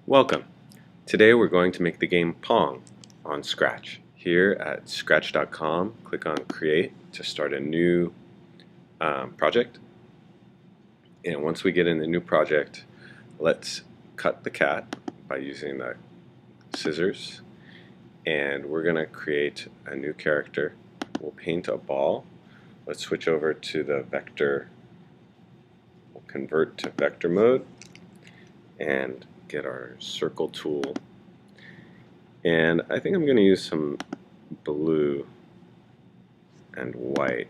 Welcome. Today we're going to make the game Pong on Scratch. Here at scratch.com, click on Create to start a new project. And once we get in the new project, let's cut the cat by using the scissors. And we're going to create a new character. We'll paint a ball. Let's switch over to the vector. We'll convert to vector mode and get our circle tool. And I think I'm going to use some blue and white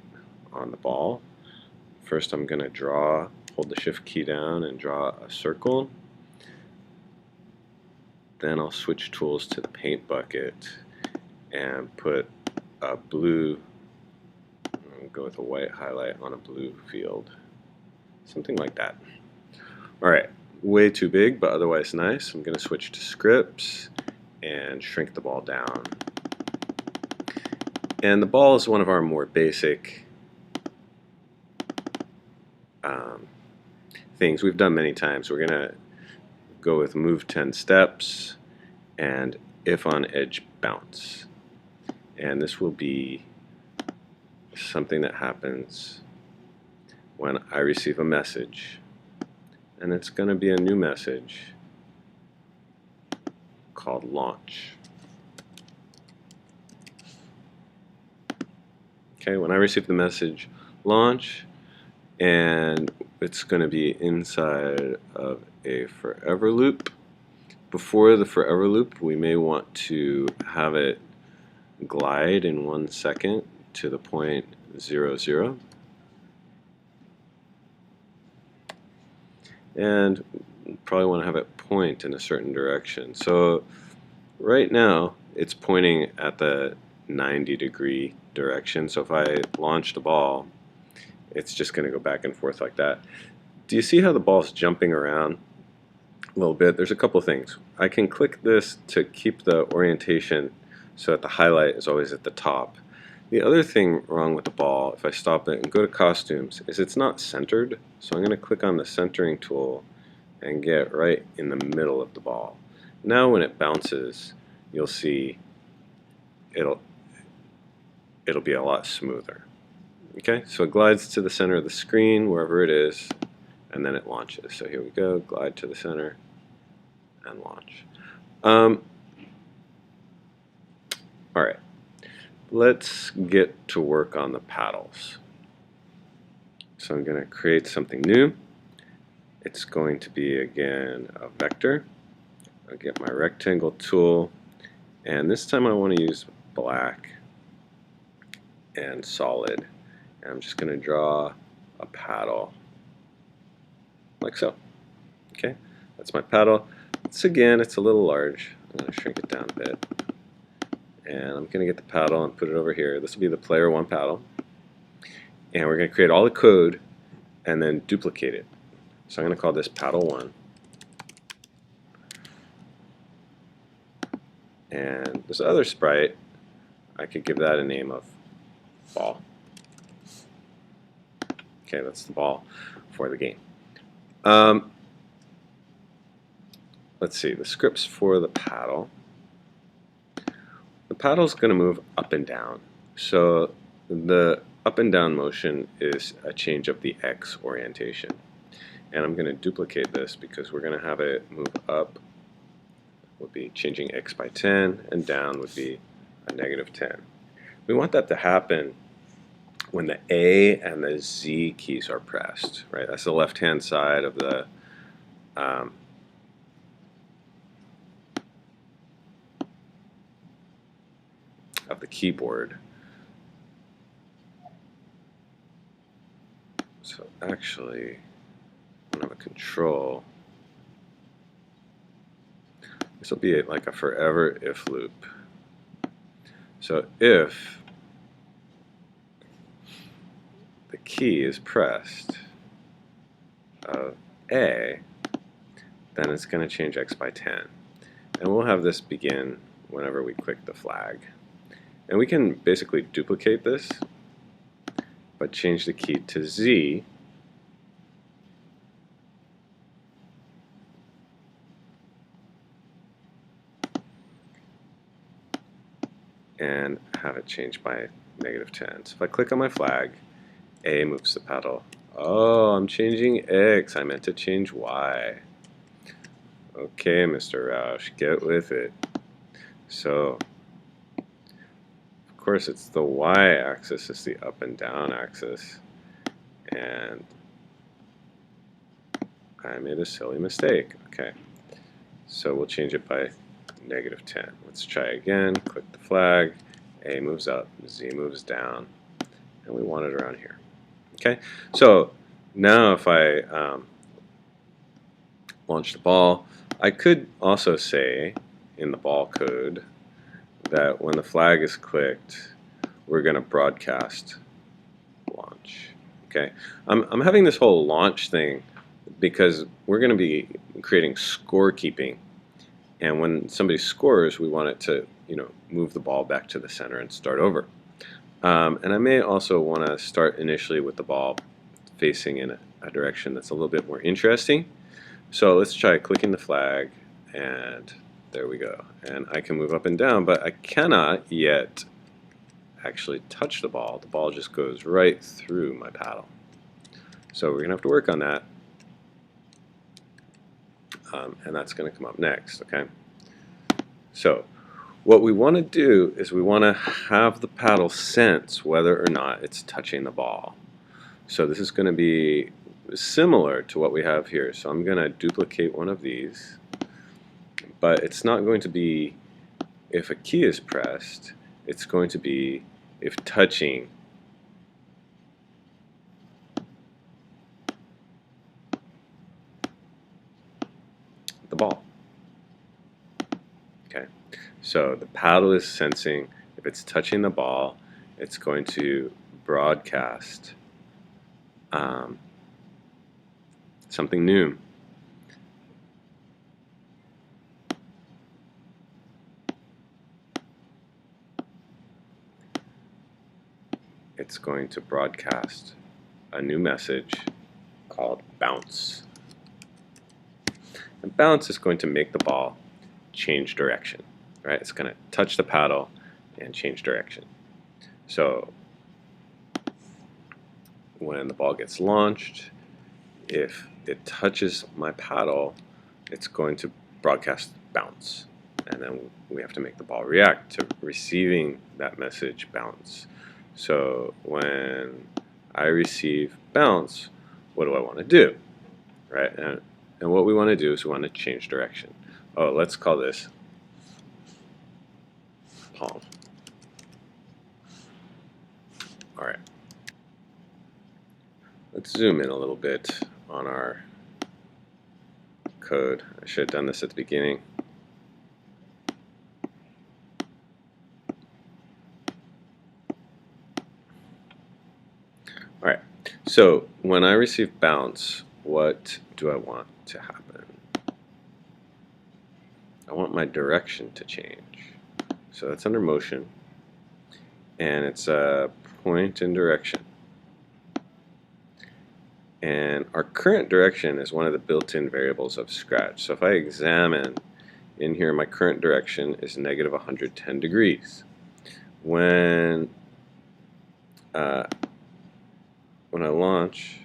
on the ball. First I'm going to hold the shift key down and draw a circle. Then I'll switch tools to the paint bucket and put a blue, I'll go with a white highlight on a blue field. Something like that. Alright, way too big but otherwise nice. I'm going to switch to scripts and shrink the ball down. And the ball is one of our more basic things we've done many times. We're going to go with move 10 steps and if on edge bounce. And this will be something that happens when I receive a message. And it's going to be a new message called launch. Okay, when I receive the message launch, and it's going to be inside of a forever loop. Before the forever loop, we may want to have it glide in 1 second to the point 0, 0. And probably want to have it point in a certain direction. So right now it's pointing at the 90-degree direction. So if I launch the ball, it's just going to go back and forth like that. Do you see how the ball's jumping around a little bit? There's a couple things. I can click this to keep the orientation so that the highlight is always at the top. The other thing wrong with the ball, if I stop it and go to costumes, is it's not centered. So I'm going to click on the centering tool and get right in the middle of the ball. Now when it bounces, you'll see it'll be a lot smoother. Okay, so it glides to the center of the screen, wherever it is, and then it launches. So here we go, glide to the center, and launch. Alright, let's get to work on the paddles. So I'm going to create something new. It's going to be, again, a vector. I'll get my rectangle tool, and this time I want to use black and solid. And I'm just going to draw a paddle like so. Okay, that's my paddle. It's a little large. I'm going to shrink it down a bit. And I'm going to get the paddle and put it over here. This will be the player 1 paddle. And we're going to create all the code and then duplicate it. So I'm going to call this paddle 1. And this other sprite, I could give that a name of ball. Okay, that's the ball for the game. Let's see, the scripts for the paddle. The paddle is going to move up and down. So the up and down motion is a change of the X orientation. And I'm going to duplicate this because we're going to have it move up would be changing X by 10 and down would be a negative 10. We want that to happen when the A and the Z keys are pressed, right? That's the left-hand side of the keyboard. So actually, I have a control. This will be like a forever if loop. So if the key is pressed of A, then it's going to change X by 10. And we'll have this begin whenever we click the flag. And we can basically duplicate this, but change the key to Z. . . . and have it change by -10. So if I click on my flag, A moves the paddle. Oh, I'm changing X. I meant to change Y. Okay, Mr. Roush, get with it. So, of course, it's the Y-axis is the up and down axis. And I made a silly mistake. Okay, so we'll change it by -10. Let's try again. Click the flag. A moves up, Z moves down, and we want it around here. Okay, so now if I launch the ball, I could also say in the ball code that when the flag is clicked, we're going to broadcast launch. Okay, I'm having this whole launch thing because we're going to be creating scorekeeping, and when somebody scores, we want it to move the ball back to the center and start over. And I may also want to start initially with the ball facing in a direction that's a little bit more interesting. So let's try clicking the flag, and there we go. And I can move up and down, but I cannot yet actually touch the ball. The ball just goes right through my paddle. So we're going to have to work on that. And that's going to come up next, okay? So what we want to do is we want to have the paddle sense whether or not it's touching the ball. So this is going to be similar to what we have here. So I'm going to duplicate one of these, but it's not going to be if a key is pressed. It's going to be if touching the ball. Okay, so the paddle is sensing if it's touching the ball, it's going to broadcast something new. It's going to broadcast a new message called bounce. And bounce is going to make the ball change direction, right? It's going to touch the paddle and change direction. So when the ball gets launched, if it touches my paddle, it's going to broadcast bounce. And then we have to make the ball react to receiving that message bounce. So when I receive bounce, what do I want to do? Right? And what we want to do is we want to change direction. Oh, let's call this Pong. All right. Let's zoom in a little bit on our code. I should have done this at the beginning. All right. So when I receive bounce, what do I want to happen? I want my direction to change. So that's under motion, and it's a point in direction. And our current direction is one of the built-in variables of Scratch. So if I examine in here, my current direction is -110 degrees. When I launch,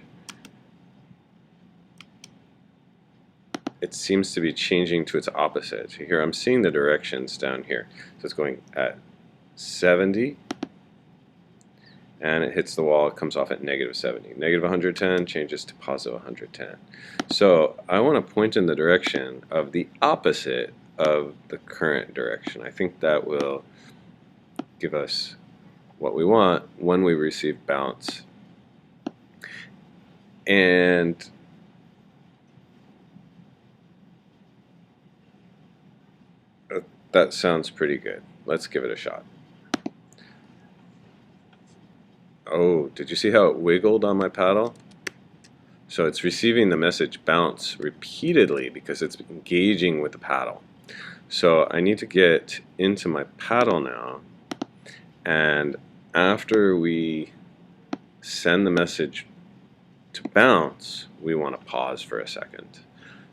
it seems to be changing to its opposite. So here I'm seeing the directions down here. So it's going at 70, and it hits the wall. It comes off at -70. -110 changes to +110. So I want to point in the direction of the opposite of the current direction. I think that will give us what we want when we receive bounce. And that sounds pretty good. Let's give it a shot. Oh, did you see how it wiggled on my paddle? So it's receiving the message bounce repeatedly because it's engaging with the paddle. So I need to get into my paddle now, and after we send the message to bounce, we want to pause for a second.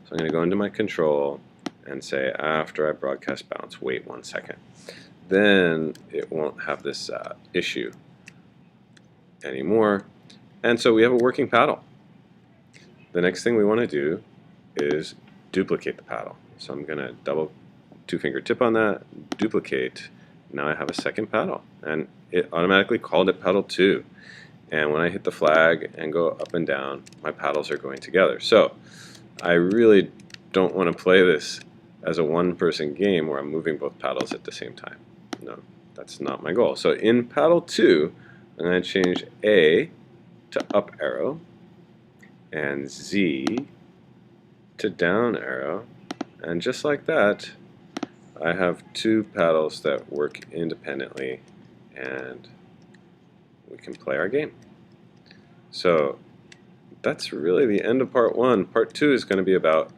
So I'm going to go into my control and say, after I broadcast bounce, wait 1 second. then it won't have this issue anymore. And so we have a working paddle. The next thing we want to do is duplicate the paddle. So I'm going to double two-finger tip on that, duplicate. Now I have a second paddle, and it automatically called it paddle 2. And when I hit the flag and go up and down, my paddles are going together. So I really don't want to play this as a one-person game where I'm moving both paddles at the same time. No, that's not my goal. So in paddle 2, I'm going to change A to up arrow and Z to down arrow. And just like that, I have two paddles that work independently, and we can play our game. So that's really the end of part 1. Part 2 is going to be about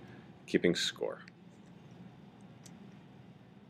keeping score.